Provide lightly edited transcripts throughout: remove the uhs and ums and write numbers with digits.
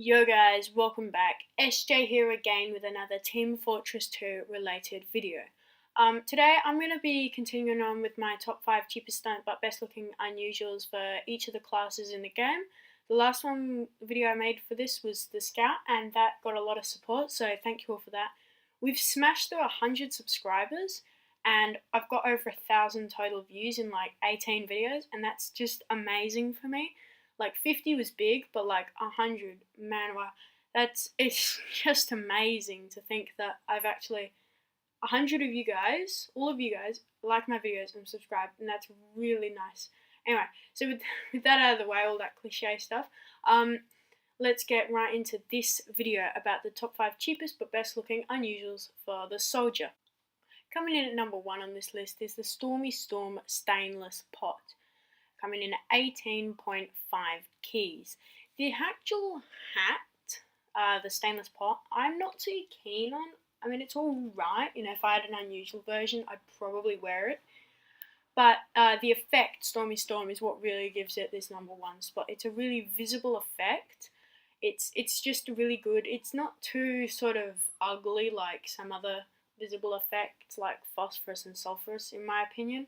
Yo guys, welcome back. SJ here again with another Team Fortress 2 related video. Today I'm going to be continuing on with my top 5 cheapest but best looking unusuals for each of the classes in the game. The last video I made for this was the Scout, and that got a lot of support, so thank you all for that. We've smashed through 100 subscribers and I've got over 1,000 total views in like 18 videos, and that's just amazing for me. Like 50 was big, but like 100, man, wow, it's just amazing to think that I've actually 100 of you guys, all of you guys, like my videos and subscribe, and that's really nice. Anyway, so with that out of the way, all that cliche stuff, let's get right into this video about the top 5 cheapest but best looking unusuals for the soldier. Coming in at number 1 on this list is the Stormy Storm Stainless Pot, coming in at 18.5 keys. The actual hat, the stainless pot, I'm not too keen on. I mean, it's alright, if I had an unusual version, I'd probably wear it. But the effect, Stormy Storm, is what really gives it this number 1 spot. It's a really visible effect. It's just really good. It's not too sort of ugly like some other visible effects like phosphorus and sulfurous, in my opinion,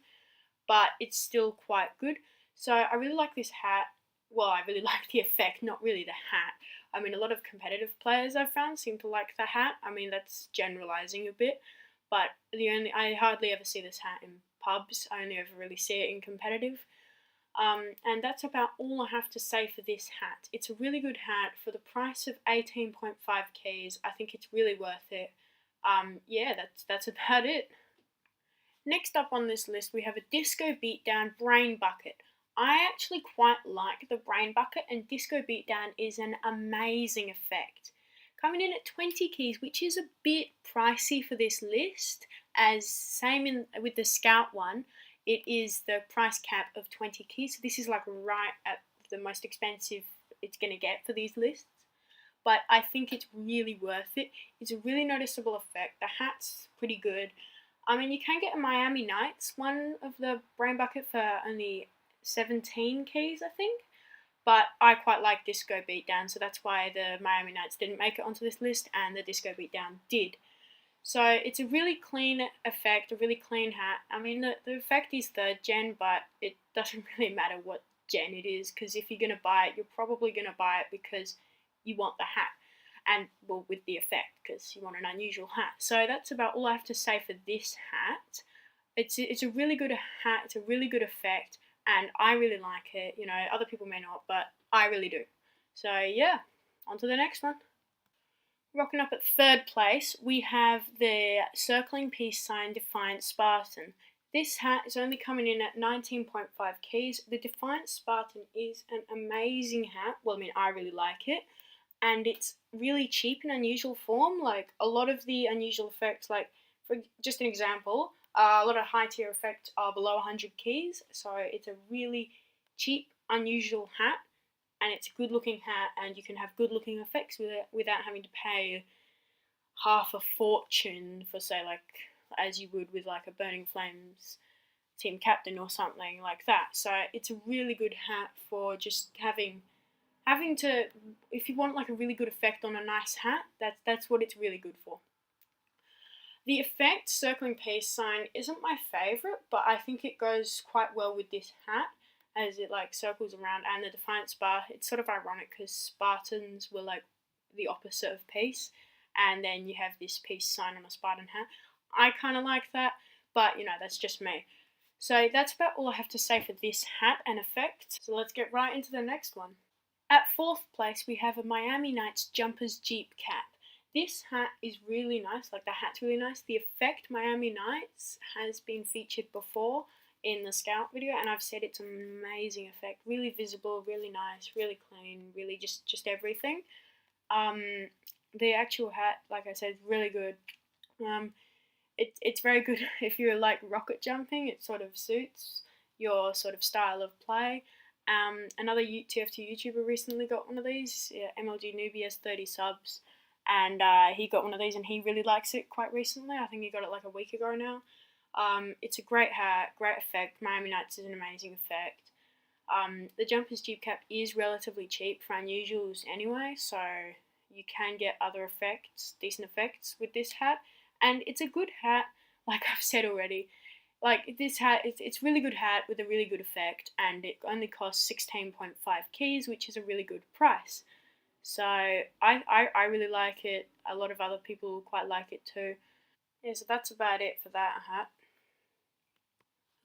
but it's still quite good. So I really like this hat. Well, I really like the effect, not really the hat. I mean, a lot of competitive players I've found seem to like the hat. I mean, that's generalizing a bit, but I hardly ever see this hat in pubs. I only ever really see it in competitive. And that's about all I have to say for this hat. It's a really good hat for the price of 18.5 keys. I think it's really worth it. Yeah, that's about it. Next up on this list, we have a Disco Beatdown Brain Bucket. I actually quite like the Brain Bucket, and Disco Beatdown is an amazing effect. Coming in at 20 keys, which is a bit pricey for this list, as same with the Scout one, it is the price cap of 20 keys. So this is like right at the most expensive it's going to get for these lists. But I think it's really worth it. It's a really noticeable effect. The hat's pretty good. I mean, you can get a Miami Nights one of the Brain Bucket for only 17 keys, I think. But I quite like Disco Beatdown, so that's why the Miami Nights didn't make it onto this list and the Disco Beatdown did. So it's a really clean effect, a really clean hat. I mean, the effect is 3rd gen, but it doesn't really matter what gen it is, because if you're going to buy it, you're probably going to buy it because you want the hat, and well, with the effect, because you want an unusual hat. So that's about all I have to say for this hat. It's a really good hat, it's a really good effect, and I really like it. Other people may not, but I really do. So yeah, on to the next one. Rocking up at 3rd place, we have the Circling Peace Sign Defiant Spartan. This hat is only coming in at 19.5 keys. The Defiant Spartan is an amazing hat. Well, I mean, I really like it. And it's really cheap in unusual form. Like, a lot of the unusual effects, like, for just an example, a lot of high tier effects are below 100 keys. So it's a really cheap, unusual hat. And it's a good looking hat, and you can have good looking effects with it without having to pay half a fortune for, say, like, as you would with like a Burning Flames team captain or something like that. So it's a really good hat for just having to, if you want like a really good effect on a nice hat, that's what it's really good for. The effect Circling Peace Sign isn't my favourite, but I think it goes quite well with this hat, as it like circles around, and the Defiant Spartan. It's sort of ironic because Spartans were like the opposite of peace, and then you have this peace sign on a Spartan hat. I kind of like that, but that's just me. So that's about all I have to say for this hat and effect. So let's get right into the next one. At 4th place, we have a Miami Nights Jumpers Jeep cap. This hat is really nice, like the hat's really nice. The effect Miami Nights has been featured before in the Scout video, and I've said it's an amazing effect. Really visible, really nice, really clean, really just everything. The actual hat, like I said, is really good. It's very good if you like rocket jumping. It sort of suits your sort of style of play. Another TF2 YouTuber recently got one of these. Yeah, MLG Newbie has 30 subs, and he got one of these, and he really likes it quite recently. I think he got it like a week ago now. It's a great hat, great effect. Miami Nights is an amazing effect. The Jumpers dupe cap is relatively cheap for unusuals anyway, so you can get other effects, decent effects with this hat, and it's a good hat, like I've said already. Like this hat, it's really good hat with a really good effect, and it only costs 16.5 keys, which is a really good price. So I really like it. A lot of other people quite like it too. Yeah, so that's about it for that hat.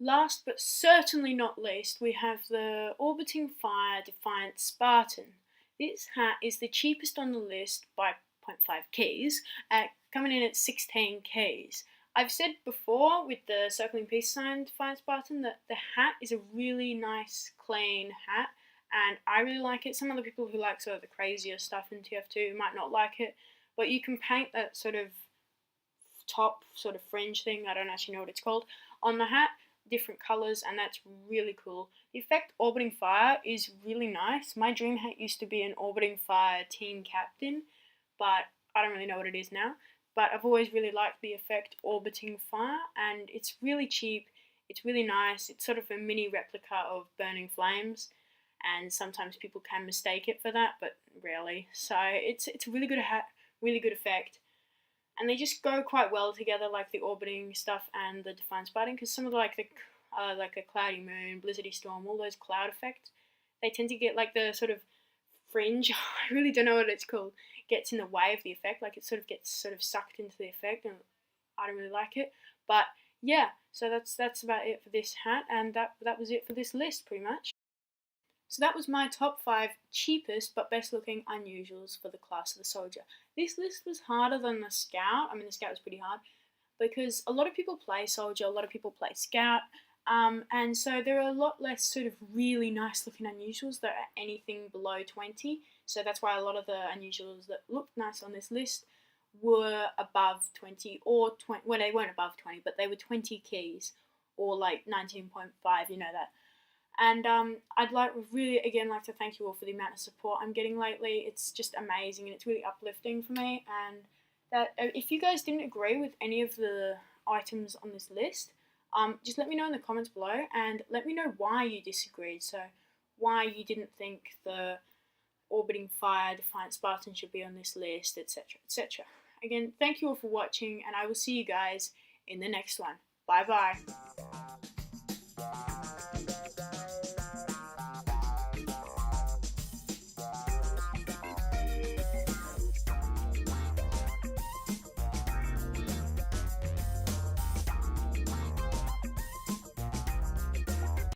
Last but certainly not least, we have the Orbiting Fire Defiant Spartan. This hat is the cheapest on the list by 0.5 keys, coming in at 16 keys. I've said before with the circling peace sign Defiant Spartan that the hat is a really nice, clean hat, and I really like it. Some other people who like sort of the crazier stuff in TF2 might not like it, but you can paint that sort of top sort of fringe thing, I don't actually know what it's called, on the hat, different colours, and that's really cool. The effect Orbiting Fire is really nice. My dream hat used to be an Orbiting Fire team captain, but I don't really know what it is now. But I've always really liked the effect Orbiting Fire, and it's really cheap, it's really nice, it's sort of a mini replica of Burning Flames, and sometimes people can mistake it for that, but rarely. So it's a really good hat, really good effect, and they just go quite well together, like the orbiting stuff and the Defiant Spartan, because some of the like a cloudy moon, blizzardy storm, all those cloud effects, they tend to get like the sort of fringe. I really don't know what it's called. Gets in the way of the effect, like it sort of gets sort of sucked into the effect, and I don't really like it. But yeah, so that's about it for this hat, and that was it for this list pretty much. So that was my top 5 cheapest but best looking unusuals for the class of the soldier. This list was harder than the scout. I mean, the scout was pretty hard because a lot of people play soldier, a lot of people play scout, and so there are a lot less sort of really nice looking unusuals that are anything below 20. So that's why a lot of the unusuals that looked nice on this list were above 20 or 20. Well, they weren't above 20, but they were 20 keys or like 19.5, you know that. And I'd really again like to thank you all for the amount of support I'm getting lately. It's just amazing and it's really uplifting for me. And that if you guys didn't agree with any of the items on this list, just let me know in the comments below and let me know why you disagreed. So why you didn't think the Orbiting Fire Defiant Spartan should be on this list, etc., etc. Again, thank you all for watching, and I will see you guys in the next one. Bye bye.